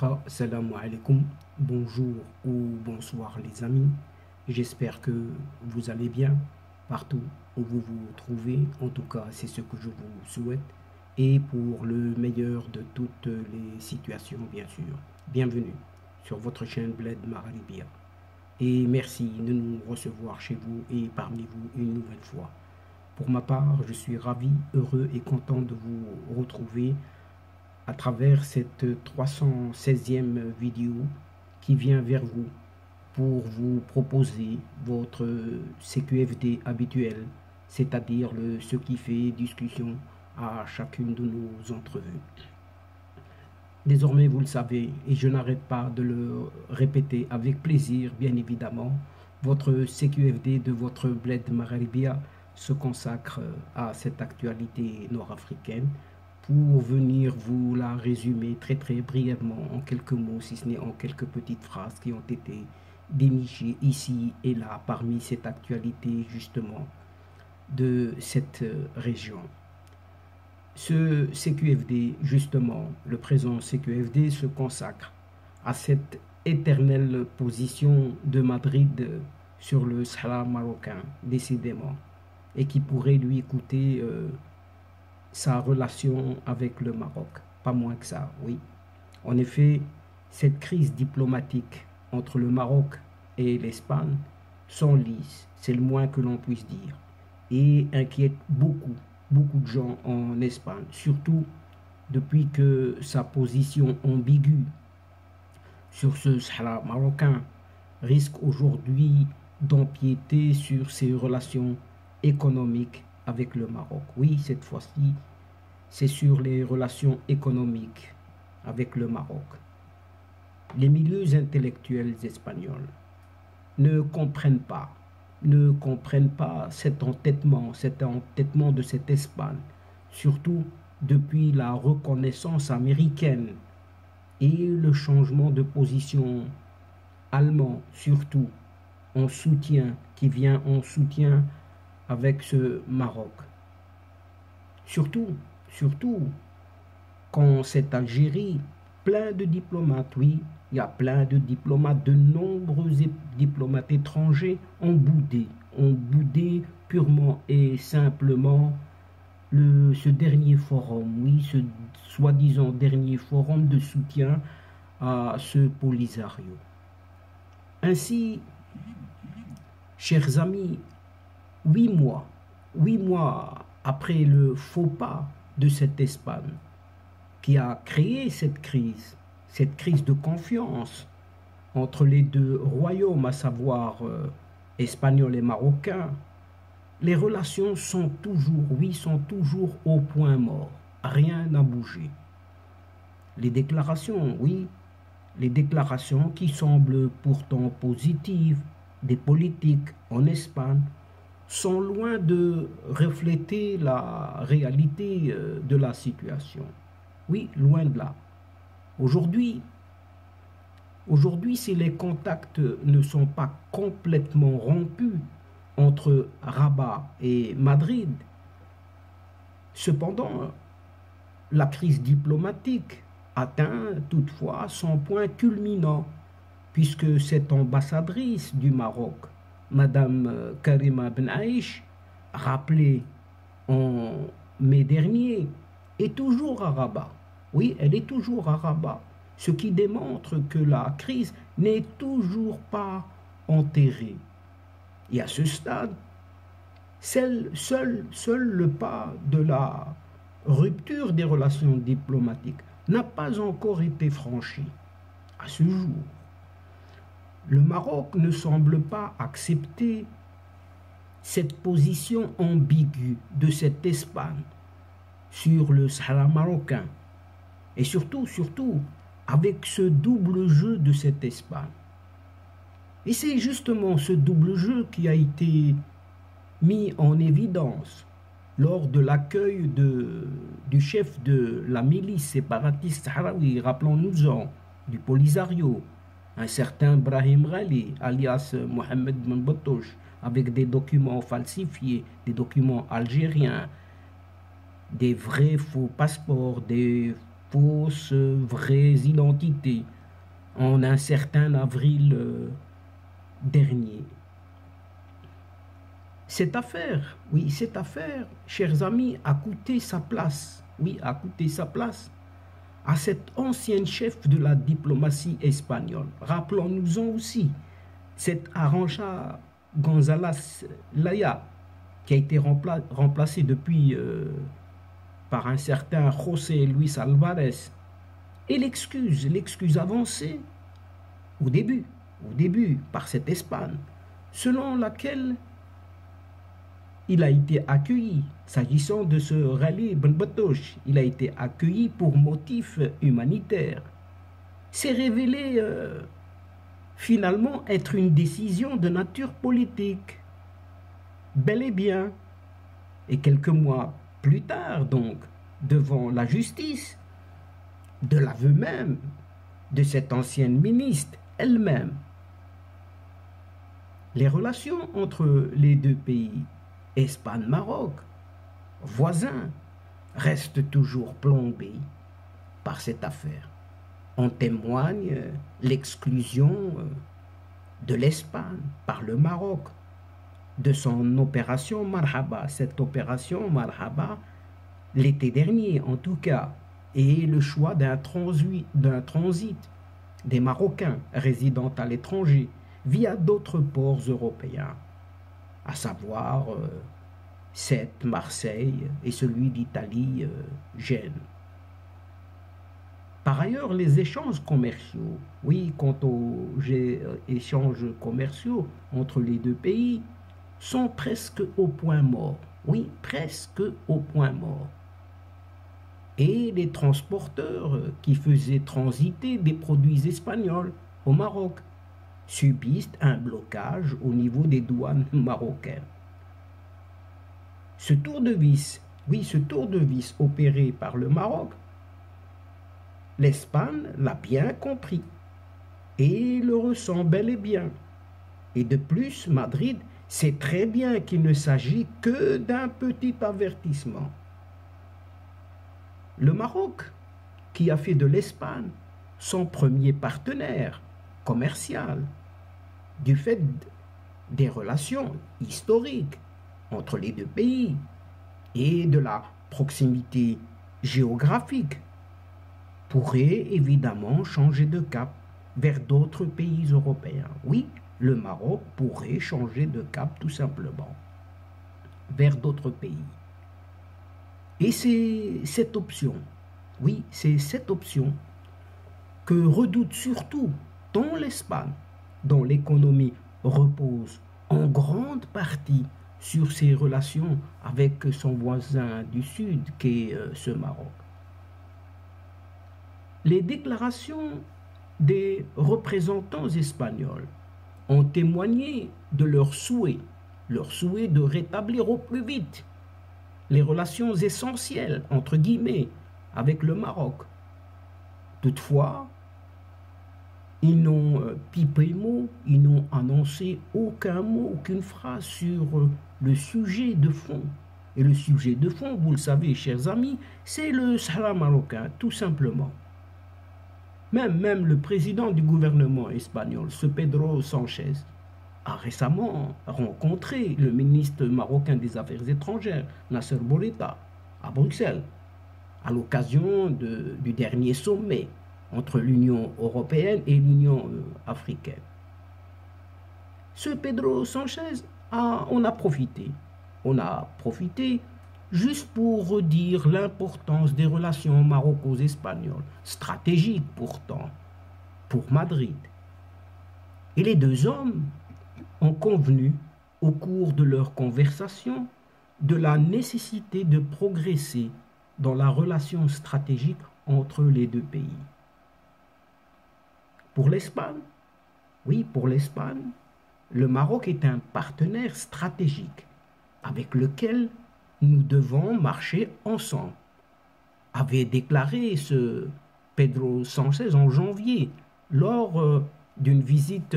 Haqiqa, salam alaikum, bonjour ou bonsoir les amis. J'espère que vous allez bien partout où vous vous trouvez. En tout cas, c'est ce que je vous souhaite. Et pour le meilleur de toutes les situations, bien sûr. Bienvenue sur votre chaîne Bled Magharibiya. Et merci de nous recevoir chez vous et parmi vous une nouvelle fois. Pour ma part, je suis ravi, heureux et content de vous retrouver à travers cette 316e vidéo qui vient vers vous pour vous proposer votre CQFD habituel, c'est-à-dire ce qui fait discussion à chacune de nos entrevues. Désormais, vous le savez, et je n'arrête pas de le répéter avec plaisir, bien évidemment, votre CQFD de votre Bled Magharibiya se consacre à cette actualité nord-africaine pour venir vous la résumer très brièvement en quelques mots, si ce n'est en quelques petites phrases qui ont été dénichées ici et là parmi cette actualité justement de cette région. Ce CQFD, justement, le présent CQFD se consacre à cette éternelle position de Madrid sur le Sahara marocain, décidément, et qui pourrait lui coûter sa relation avec le Maroc, pas moins que ça, oui. En effet, cette crise diplomatique entre le Maroc et l'Espagne s'enlise, c'est le moins que l'on puisse dire, et inquiète beaucoup de gens en Espagne, surtout depuis que sa position ambiguë sur ce Sahara marocain risque aujourd'hui d'empiéter sur ses relations économiques avec le Maroc. Oui, cette fois-ci, c'est sur les relations économiques avec le Maroc. Les milieux intellectuels espagnols ne comprennent pas cet entêtement de cette Espagne, surtout depuis la reconnaissance américaine et le changement de position allemand, surtout en soutien, qui vient en soutien avec ce Maroc. Surtout quand cette Algérie, plein de diplomates, oui, il y a plein de diplomates, de nombreux diplomates étrangers ont boudé purement et simplement ce dernier forum, oui, ce soi-disant dernier forum de soutien à ce Polisario. Ainsi, chers amis, 8 mois après le faux pas de cette Espagne qui a créé cette crise de confiance entre les deux royaumes, à savoir espagnol et marocain, les relations sont toujours au point mort. Rien n'a bougé. Les déclarations qui semblent pourtant positives des politiques en Espagne sont loin de refléter la réalité de la situation. Oui, loin de là. Aujourd'hui, si les contacts ne sont pas complètement rompus entre Rabat et Madrid, cependant, la crise diplomatique atteint toutefois son point culminant, puisque cette ambassadrice du Maroc, Madame Karima Ben Aïch, rappelée en mai dernier, est toujours à Rabat. Oui, elle est toujours à Rabat, ce qui démontre que la crise n'est toujours pas enterrée. Et à ce stade, seul le pas de la rupture des relations diplomatiques n'a pas encore été franchi. À ce jour, le Maroc ne semble pas accepter cette position ambiguë de cette Espagne sur le Sahara marocain. Et surtout, avec ce double jeu de cette Espagne. Et c'est justement ce double jeu qui a été mis en évidence lors de l'accueil du chef de la milice séparatiste sahraoui, rappelons-nous-en, du Polisario, un certain Brahim Ghali, alias Mohamed Ben Bottouche, avec des documents falsifiés, des documents algériens, des vrais faux passeports, des fausses vraies identités, en un certain avril dernier. Cette affaire, oui, cette affaire, chers amis, a coûté sa place, oui, a coûté sa place à cette ancienne chef de la diplomatie espagnole. Rappelons-nous-en aussi, cette Arantxa González Laya, qui a été remplacée depuis par un certain José Luis Alvarez. Et l'excuse avancée au début, par cette Espagne, selon laquelle il a été accueilli, s'agissant de ce rallye Ben Batoche, il a été accueilli pour motif humanitaire. C'est révélé finalement être une décision de nature politique, bel et bien. Et quelques mois plus tard, donc, devant la justice, de l'aveu même de cette ancienne ministre elle-même, les relations entre les deux pays, Espagne-Maroc, voisins, restent toujours plombées par cette affaire. En témoigne l'exclusion de l'Espagne par le Maroc de son opération Marhaba. Cette opération Marhaba, l'été dernier en tout cas, et le choix d'un transit des Marocains résidant à l'étranger via d'autres ports européens, à savoir Sète, Marseille et celui d'Italie, Gênes. Par ailleurs, les échanges commerciaux, oui, quant aux échanges commerciaux entre les deux pays, sont presque au point mort. Oui, presque au point mort. Et les transporteurs qui faisaient transiter des produits espagnols au Maroc subissent un blocage au niveau des douanes marocaines. Ce tour de vis, oui, ce tour de vis opéré par le Maroc, l'Espagne l'a bien compris et le ressent bel et bien. Et de plus, Madrid sait très bien qu'il ne s'agit que d'un petit avertissement. Le Maroc, qui a fait de l'Espagne son premier partenaire commercial, du fait des relations historiques entre les deux pays et de la proximité géographique, pourrait évidemment changer de cap vers d'autres pays européens. Oui, le Maroc pourrait changer de cap tout simplement vers d'autres pays. Et c'est cette option, oui, c'est cette option que redoute surtout tant l'Espagne, dont l'économie repose en grande partie sur ses relations avec son voisin du Sud, qu'est ce Maroc. Les déclarations des représentants espagnols ont témoigné de leur souhait de rétablir au plus vite les relations essentielles, entre guillemets, avec le Maroc. Toutefois, ils n'ont pipé mot, ils n'ont annoncé aucun mot, aucune phrase sur le sujet de fond. Et le sujet de fond, vous le savez, chers amis, c'est le Sahara marocain, tout simplement. Même le président du gouvernement espagnol, ce Pedro Sánchez, a récemment rencontré le ministre marocain des Affaires étrangères, Nasser Bourita, à Bruxelles, à l'occasion du dernier sommet entre l'Union européenne et l'Union africaine. Ce Pedro Sánchez, on a profité juste pour redire l'importance des relations maroco-espagnoles, stratégiques pourtant, pour Madrid. Et les deux hommes ont convenu, au cours de leur conversation, de la nécessité de progresser dans la relation stratégique entre les deux pays. Pour l'Espagne, oui, pour l'Espagne, le Maroc est un partenaire stratégique avec lequel nous devons marcher ensemble, avait déclaré ce Pedro Sánchez en janvier lors d'une visite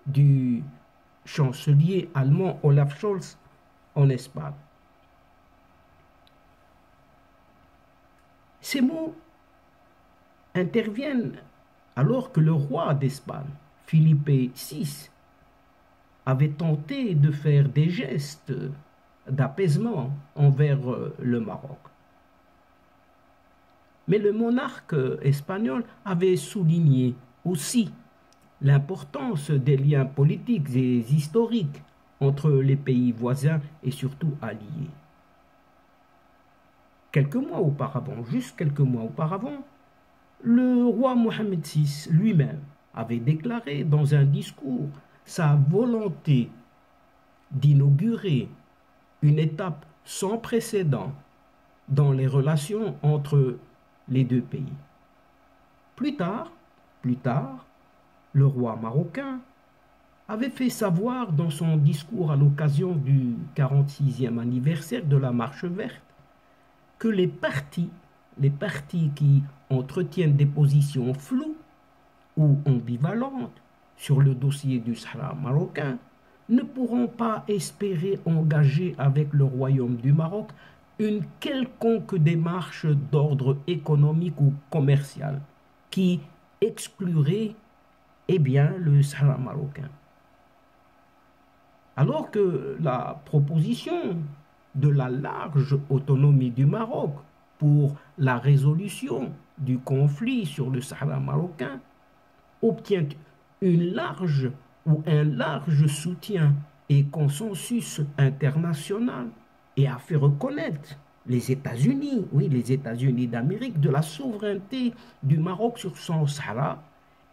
du chancelier allemand Olaf Scholz en Espagne. Ces mots interviennent alors que le roi d'Espagne, Philippe VI, avait tenté de faire des gestes d'apaisement envers le Maroc. Mais le monarque espagnol avait souligné aussi l'importance des liens politiques et historiques entre les pays voisins et surtout alliés. Quelques mois auparavant, juste quelques mois auparavant, le roi Mohammed VI lui-même avait déclaré dans un discours sa volonté d'inaugurer une étape sans précédent dans les relations entre les deux pays. Plus tard, le roi marocain avait fait savoir dans son discours à l'occasion du 46e anniversaire de la Marche verte que les partis qui entretiennent des positions floues ou ambivalentes sur le dossier du Sahara marocain ne pourront pas espérer engager avec le Royaume du Maroc une quelconque démarche d'ordre économique ou commercial qui exclurait le Sahara marocain. Alors que la proposition de la large autonomie du Maroc pour la résolution du conflit sur le Sahara marocain obtient un large soutien et consensus international et a fait reconnaître les États-Unis, oui, les États-Unis d'Amérique, de la souveraineté du Maroc sur son Sahara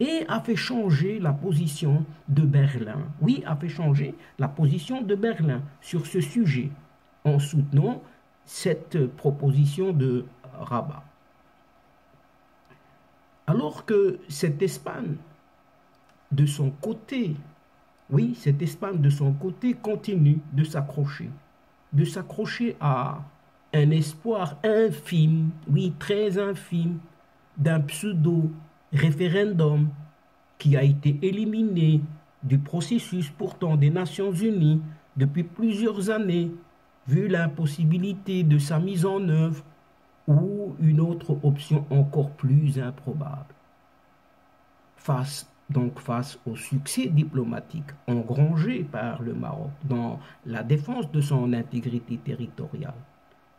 et a fait changer la position de Berlin. Oui, a fait changer la position de Berlin sur ce sujet en soutenant cette proposition de Rabat. Alors que cette Espagne, de son côté, continue de s'accrocher à un espoir infime, oui, très infime, d'un pseudo-référendum qui a été éliminé du processus pourtant des Nations Unies depuis plusieurs années, vu l'impossibilité de sa mise en œuvre ou une autre option encore plus improbable. Face au succès diplomatique engrangé par le Maroc dans la défense de son intégrité territoriale,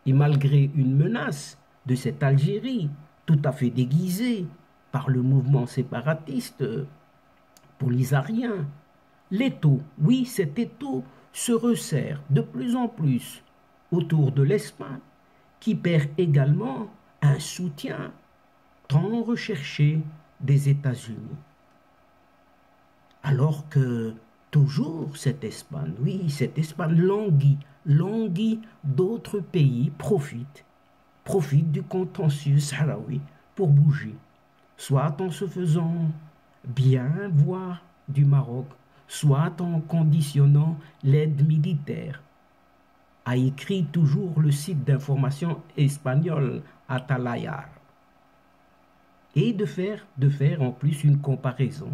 et malgré une menace de cette Algérie tout à fait déguisée par le mouvement séparatiste polysahrien, l'étau, oui, cet étau se resserre de plus en plus autour de l'Espagne, qui perd également un soutien tant recherché des États-Unis. Alors que toujours cette Espagne, oui, cette Espagne languit, d'autres pays profitent du contentieux sahraoui pour bouger, soit en se faisant bien voir du Maroc, soit en conditionnant l'aide militaire, a écrit toujours le site d'information espagnol Atalaya. Et de faire en plus une comparaison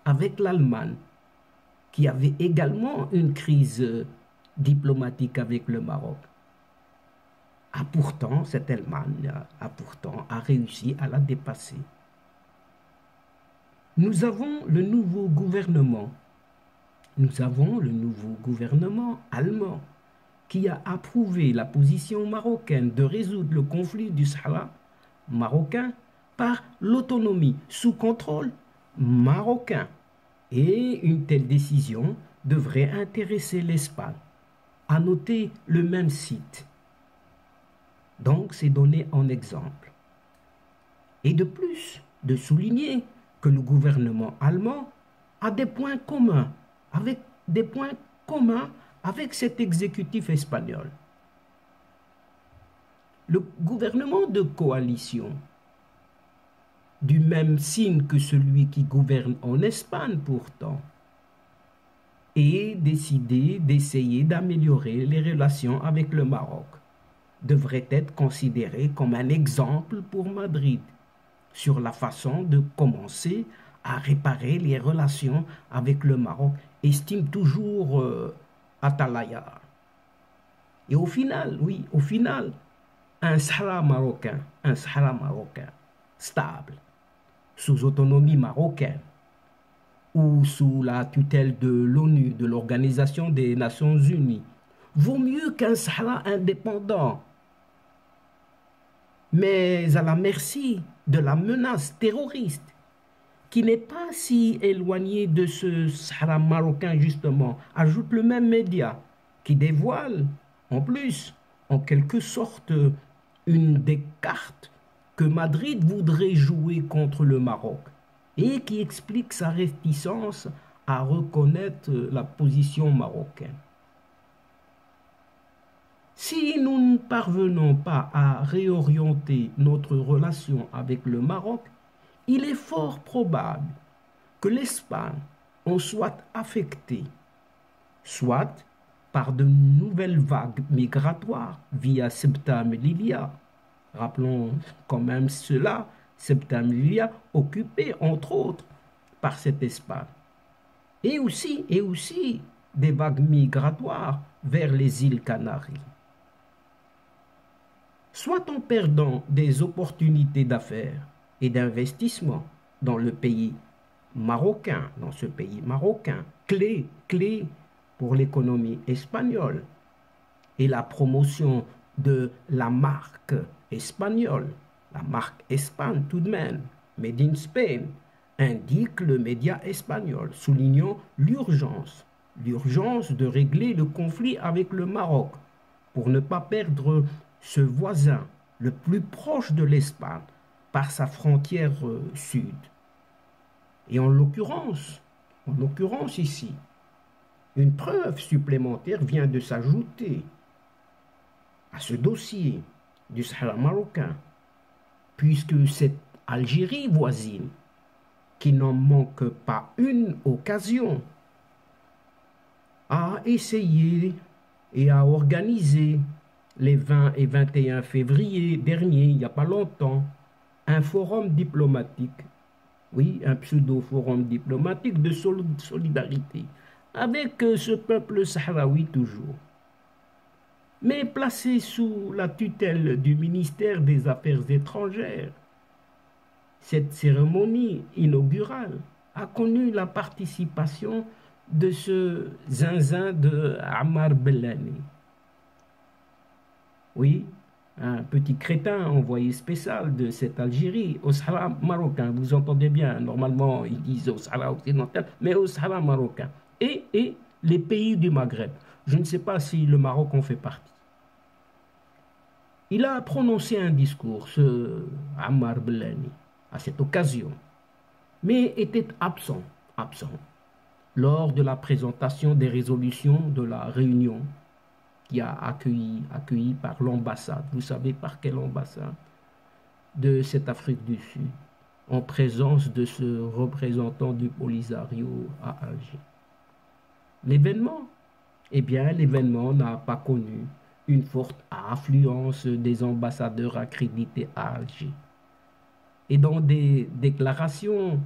avec l'Allemagne, qui avait également une crise diplomatique avec le Maroc. Cette Allemagne a réussi à la dépasser. Nous avons le nouveau gouvernement allemand qui a approuvé la position marocaine de résoudre le conflit du Sahara marocain par l'autonomie sous contrôle marocain. Et une telle décision devrait intéresser l'Espagne. À noter le même site. Donc, c'est donné en exemple. Et de plus, de souligner que le gouvernement allemand a des points communs avec cet exécutif espagnol. Le gouvernement de coalition, du même signe que celui qui gouverne en Espagne pourtant, est décidé d'essayer d'améliorer les relations avec le Maroc, devrait être considéré comme un exemple pour Madrid sur la façon de commencer à réparer les relations avec le Maroc, estime toujours Atalaya. Et au final, un Sahara marocain stable, sous autonomie marocaine ou sous la tutelle de l'ONU, de l'Organisation des Nations Unies, vaut mieux qu'un Sahara indépendant, mais à la merci de la menace terroriste, qui n'est pas si éloignée de ce Sahara marocain justement, ajoute le même média, qui dévoile en plus, en quelque sorte, une des cartes que Madrid voudrait jouer contre le Maroc et qui explique sa réticence à reconnaître la position marocaine. Si nous ne parvenons pas à réorienter notre relation avec le Maroc, il est fort probable que l'Espagne en soit affectée, soit par de nouvelles vagues migratoires via Ceuta et Melilla. Rappelons quand même cela, Ceuta et Melilla occupée entre autres par cette Espagne. Et aussi des vagues migratoires vers les îles Canaries. Soit en perdant des opportunités d'affaires et d'investissement dans le pays marocain, dans ce pays marocain, clé pour l'économie espagnole et la promotion de la marque espagnole, la marque Espagne tout de même, Made in Spain, indique le média espagnol, soulignant l'urgence de régler le conflit avec le Maroc pour ne pas perdre ce voisin le plus proche de l'Espagne par sa frontière sud. Et en l'occurrence ici, une preuve supplémentaire vient de s'ajouter à ce dossier du Sahara marocain, puisque cette Algérie voisine, qui n'en manque pas une occasion, a essayé et a organisé les 20 et 21 février dernier, il n'y a pas longtemps, un forum diplomatique, oui, un pseudo-forum diplomatique de solidarité avec ce peuple sahraoui toujours, mais placé sous la tutelle du ministère des Affaires étrangères. Cette cérémonie inaugurale a connu la participation de ce zinzin de Ammar Bellani. Oui, un petit crétin envoyé spécial de cette Algérie au Sahara marocain. Vous entendez bien, normalement ils disent au Sahara occidental, mais au Sahara marocain. Et les pays du Maghreb. Je ne sais pas si le Maroc en fait partie. Il a prononcé un discours, ce Ammar Bellani, à cette occasion, mais était absent lors de la présentation des résolutions de la réunion qui a accueilli par l'ambassade. Vous savez par quelle ambassade? De cette Afrique du Sud, en présence de ce représentant du Polisario à Alger. L'événement, eh bien, l'événement n'a pas connu une forte affluence des ambassadeurs accrédités à Alger. Et dans des déclarations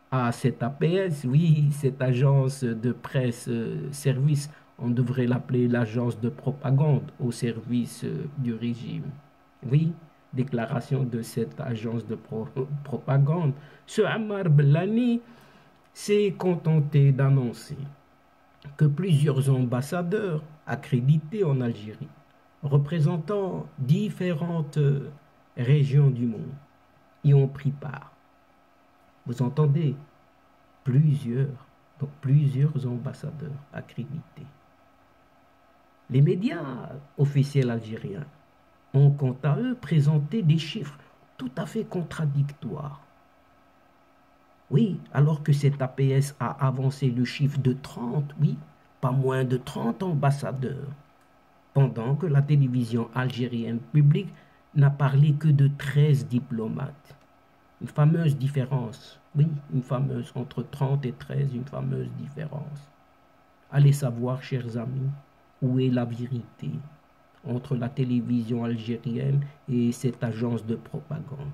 à cette APS, oui, cette agence de presse service, on devrait l'appeler l'agence de propagande au service du régime. Oui, déclaration de cette agence de propagande. Ce Ammar Bellani s'est contenté d'annoncer que plusieurs ambassadeurs accrédités en Algérie, représentant différentes régions du monde, y ont pris part. Vous entendez? Plusieurs ambassadeurs accrédités. Les médias officiels algériens ont quant à eux présenté des chiffres tout à fait contradictoires. Oui, alors que cette APS a avancé le chiffre de 30, oui, pas moins de 30 ambassadeurs, pendant que la télévision algérienne publique n'a parlé que de 13 diplomates. Une fameuse différence, oui, une fameuse, entre 30 et 13, une fameuse différence. Allez savoir, chers amis, où est la vérité entre la télévision algérienne et cette agence de propagande.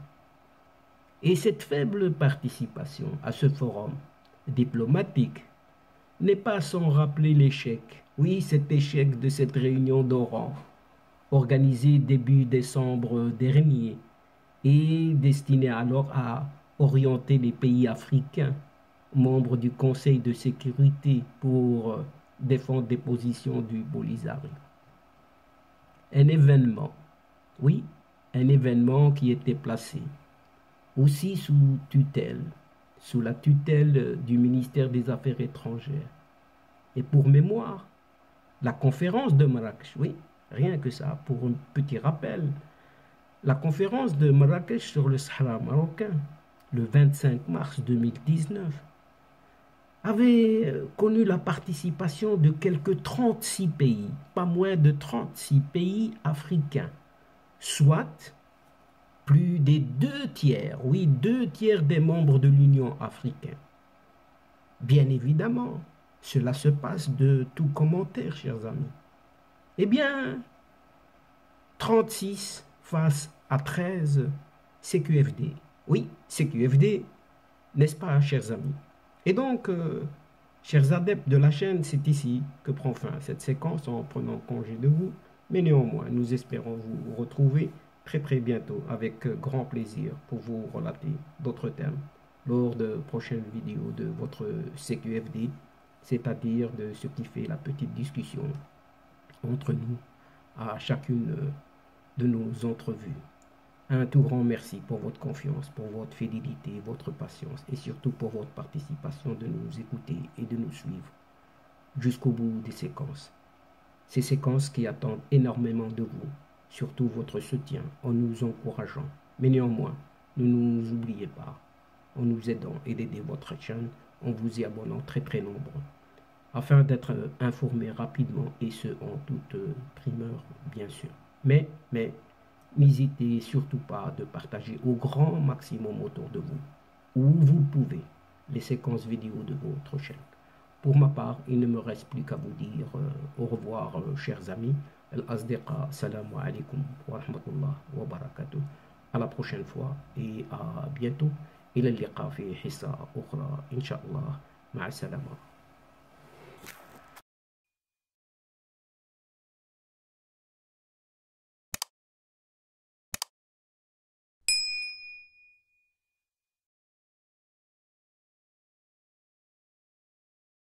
Et cette faible participation à ce forum diplomatique n'est pas sans rappeler l'échec, oui, cet échec de cette réunion d'Oran, organisée début décembre dernier et destinée alors à orienter les pays africains, membres du Conseil de sécurité, pour défendre des positions du Polisario. Un événement, oui, un événement qui était placé aussi sous tutelle, sous la tutelle du ministère des Affaires étrangères. Et pour mémoire, la conférence de Marrakech, oui, rien que ça, pour un petit rappel, la conférence de Marrakech sur le Sahara marocain, le 25 mars 2019, avait connu la participation de quelques 36 pays, pas moins de 36 pays africains, soit plus des 2 tiers, oui, 2 tiers des membres de l'Union africaine. Bien évidemment, cela se passe de tout commentaire, chers amis. Eh bien, 36 face à 13 CQFD. Oui, CQFD, n'est-ce pas, chers amis? Et donc, chers adeptes de la chaîne, c'est ici que prend fin cette séquence en prenant congé de vous. Mais néanmoins, nous espérons vous retrouver très bientôt avec grand plaisir pour vous relater d'autres thèmes lors de prochaines vidéos de votre CQFD, c'est-à-dire de ce qui fait la petite discussion entre nous à chacune de nos entrevues. Un tout grand merci pour votre confiance, pour votre fidélité, votre patience et surtout pour votre participation de nous écouter et de nous suivre jusqu'au bout des séquences. Ces séquences qui attendent énormément de vous, surtout votre soutien en nous encourageant. Mais néanmoins, ne nous oubliez pas, en nous aidant et d'aider votre chaîne, en vous y abonnant très nombreux, afin d'être informés rapidement et ce en toute primeur, bien sûr. Mais n'hésitez surtout pas de partager au grand maximum autour de vous, où vous pouvez, les séquences vidéo de votre chaîne. Pour ma part, il ne me reste plus qu'à vous dire au revoir, chers amis. Al-Asdiqa, salamu alaikum wa rahmatullah wa barakatuh. À la prochaine fois et à bientôt. إلى اللقاء في حصة أخرى إن شاء الله. مع السلامة.